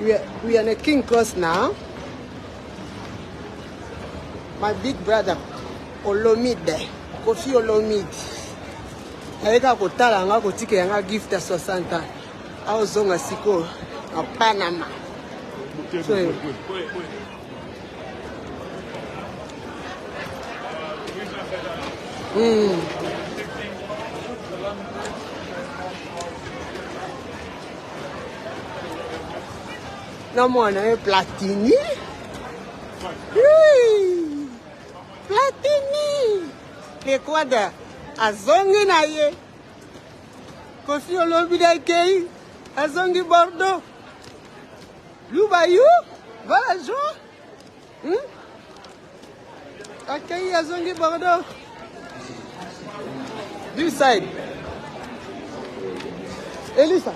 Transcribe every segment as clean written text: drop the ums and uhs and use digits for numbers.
We are in a King Cross now. My big brother, Olomide, Koffi Olomide. Aika kotala nga kotike nga gift ya 60. Au zonga siko na Panama. So, na mwana platini. Platini. Le kwada azongi na ye. Koffi Olomide kei azongi Bordeaux. Lubayu, voilà jo. Akei azongi Bordeaux. This side. Elisa.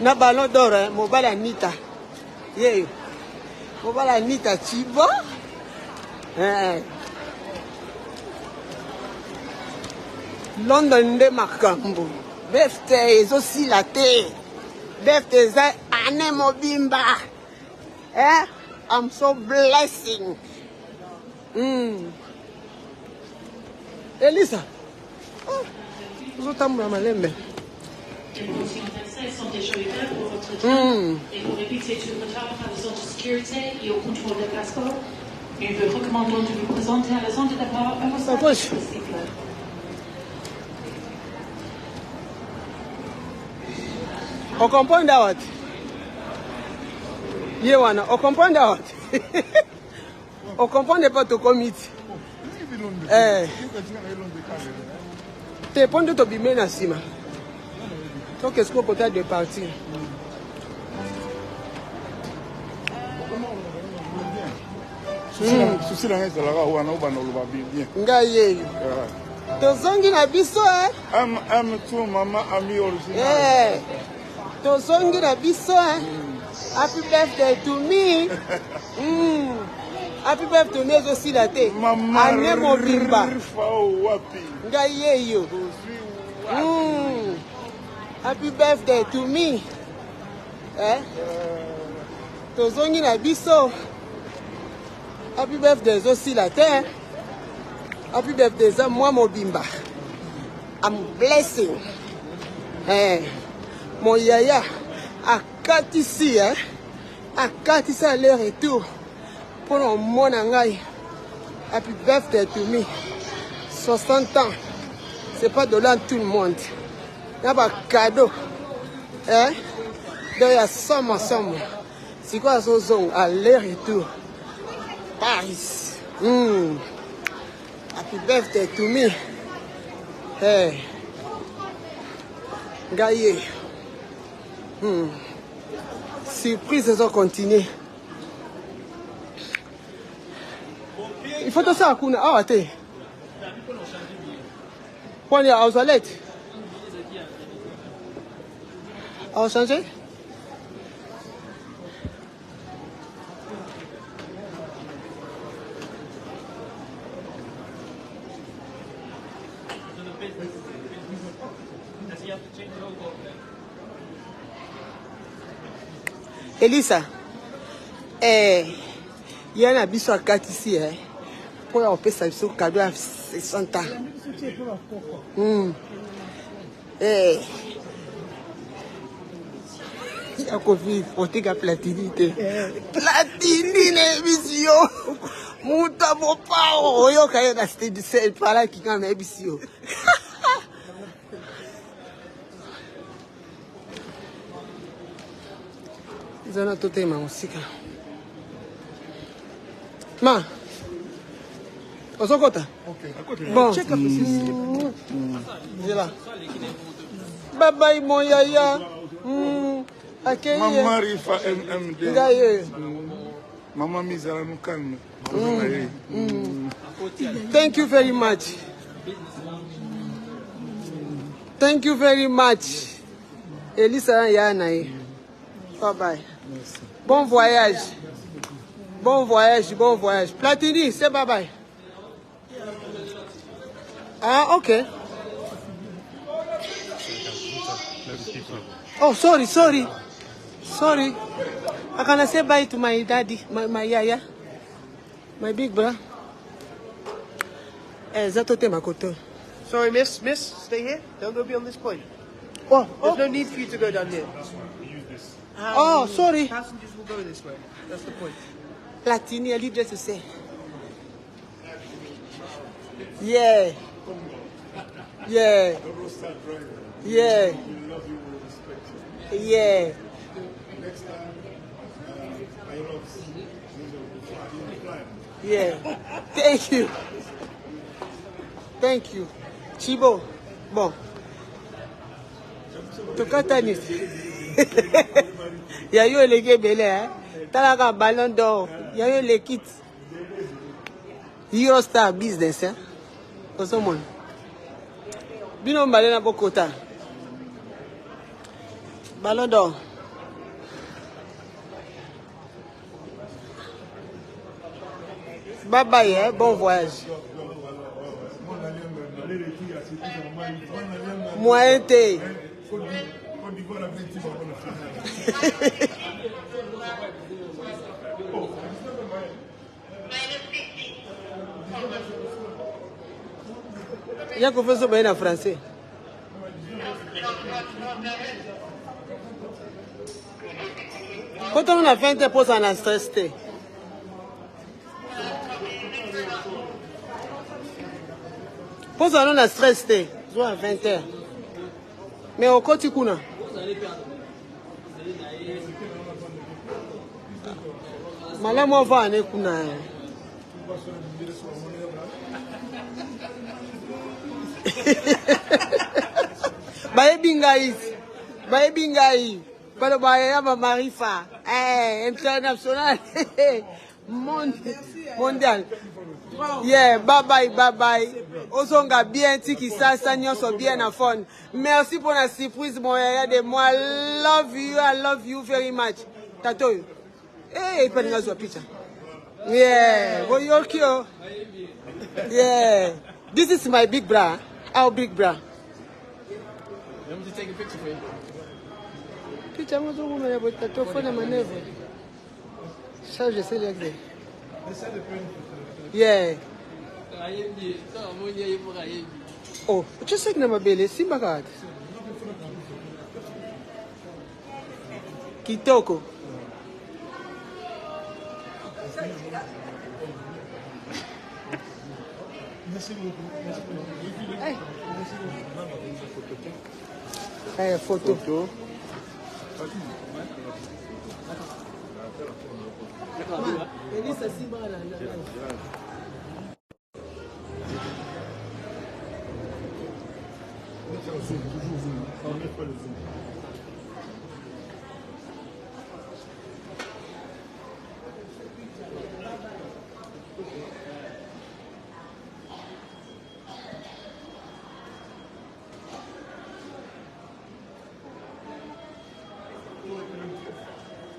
Na ballon d'or, hein, mobile Anita. Yeah. Mobile Anita Chiba. London de Makambo. Birthday is aussi la terre. Birthday is ane mobimba. I'm so blessing. Elisa. Vous t'aimez malembe. Sont déjà ouverts pour votre train et pour éviter tout retard à la zone de sécurité et au contrôle des passeports, nous vous recommandons de vous présenter à la zone de départ à votre possible. On comprend that. Yewana, on comprend that. On comprend pas tout comité. T'es pas de t'obéir na sima. Donc, est-ce qu'on peut de partir? Souci la reste là où on a bien. Ngaye. Tozongi na biso I'm too mama ami original. Tozongi na biso Happy birthday to me. Happy birthday to me aussi la te. Ane mobimba. Ngaye yo. Happy birthday to me. Tozongi na biso. Happy birthday aussi la terre. Happy birthday za moi mobimba. I'm blessing. Mon yaya akatisi akatisi à leur retour pour le monde ngai. Happy birthday to me. 60 ans. C'est pas donné tout le monde. Il y a pas cadeau. Donc il y a somme. C'est quoi ce zone à l'air et tout? Paris. Happy birthday to me. Gaillé. Surprise, ils ont continué. Il faut tout ça à Kuna. Ah, attends. Pour aller aux toilettes. On va changer? Elisa, il y a un abisso à 4 ici, pour on peut s'amuser au cadeau à 60 ans. Il y a koffi, faut que platini. Platini, n'émission. Mouta mon pao, yo kaya na stage de sel, par là qui quand émission. Ils ont tout aimé aussi. Ma, on s'en compte. Bon, check up ici. J'ai là. Bye bye mon yaya. Maman Rifa MMD. Maman Mizara nous calme. Thank you very much. Thank you very much. Elisa Yanae. Bye bye. Bon voyage. Bon voyage, bon voyage. Platini, c'est bye bye. Ah, ok. Oh, sorry. Sorry. I can say bye to my daddy, my yaya, my big brother. Sorry, miss, stay here. Don't go beyond this point. Oh, There's no need for you to go down here. Oh, sorry. Passengers will go this way. That's the point. Platini, I leave just to say. Yeah. Yeah. Yeah. Yeah. Next time, I love Yeah. Thank you. Thank you. Chibo. Bon. Tokatanis. Ya yo lege bele hein. Talaka ballon d'or. Ya yo le kit. Eurostar business hein. For someone. Bino mbale na bokota. Ballon d'or. Bye bye hein. Bon voyage. Moi été. Il y a qu'on fait ça en français. Quand on a fait un pause en stress, pose on a stress té, zo à 20h. Mais au côté kuna. Mala mo va ne kuna. Bae bingai. Bae bingai. Palo bae ya marifa. International. Mondial. Yeah, bye bye. Osonga bien tiki sasa nyonso bien na phone. Merci pour la surprise mon yaya de moi. I love you very much. Tato. Eh, pas nga zo picha. Yeah, go yorkio. Yeah. This is my big bra. Our big bra. Let me take a picture for you. Picha mo zo mo ya tato phone maneuver. Ça je sais l'exemple. Yeah. Oh, tu sais que na mabele si bagad. Kitoko. Merci beaucoup. Hey, photo. Elisa Sibara.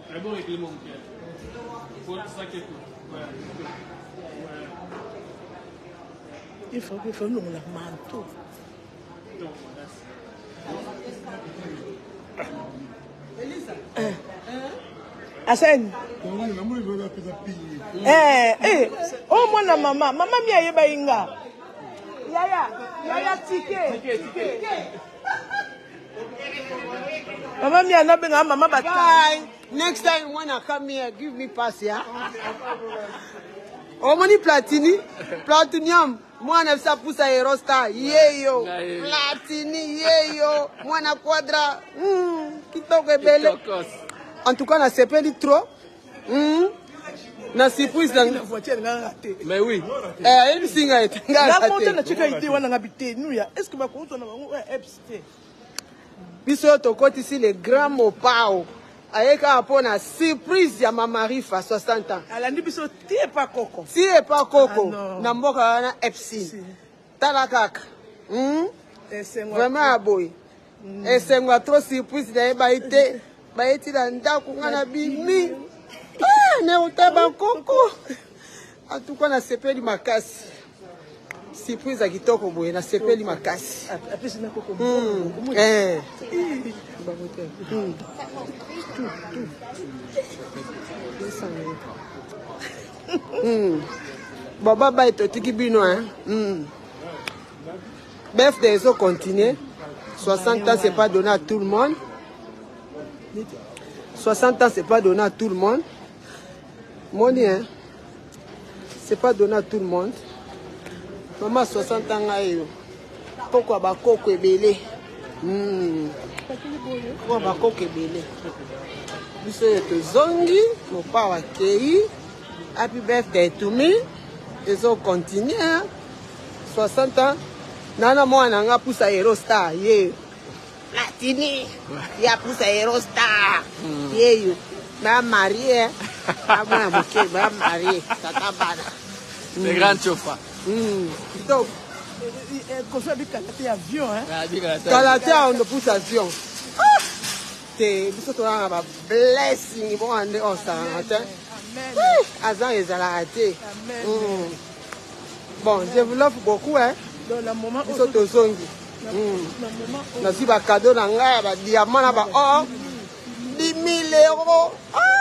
Très bon avec les monts. Ça qui est cool. Il faut nous la manteau. Elisa. Asen. Oh mwana mama mi ayeba inga. Yaya tike. Mama mi anabenga mama bye. Next time when I come here, give me pass yeah. Oh money platinium. Mwana fisa pusa Eurostar. Yeyo. Platini yeyo. Mwana quadra. Kitoko bele. En tout cas, na sepeli trop. Na surprise dans la voiture nga raté. Mais oui. Il singa est nga raté. La montagne na chika idée wana ngabité nous ya. Est-ce que ba ko na bango FCT. Biso to côté ici les grands mopao. Ayeka apona surprise ya mama Rifa 60 ans. Alandi biso tie pa koko. Tie pa koko. Na mboka na FC. Tala kaka. Vraiment aboy. Esengwa trop surprise na baité. Baiti na ndako ngana bimi. Ne utaba koko. Atuko na sepeli makasi. Surprise kitoko boye na sepeli makasi. Apesi na koko. Bon, baba et tiki bino, hein. Birthday, ils ont continué. 60 ans, c'est pas donné à tout le monde. 60 ans, c'est pas donné à tout le monde. Moni, hein. C'est pas donné à tout le monde. Maman, 60 ans, pourquoi ba koko est belé? Pourquoi ba koko est belé? Biso yeto zongi, mon père wa kei. Happy birthday to me. Ils ont continué, hein. 60 ans. Nana moi nanga poussa hero star, yeah. Platini, ya poussa hero star, yeah you. Ma marié, ah moi bouquet, ma marié, tata bana. Les grands chauffeurs. Donc, Koffi a dit qu'elle était avion, hein. Kalaté on ne pousse avion. Te, biso to na ba blessing bon ande on sa matin. Azan ezalate. Bon, je vous l'offre beaucoup, hein. Dans le moment où Biso to zongi. Na si ba cadeau na nga ba diamant na ba or 10 000 €.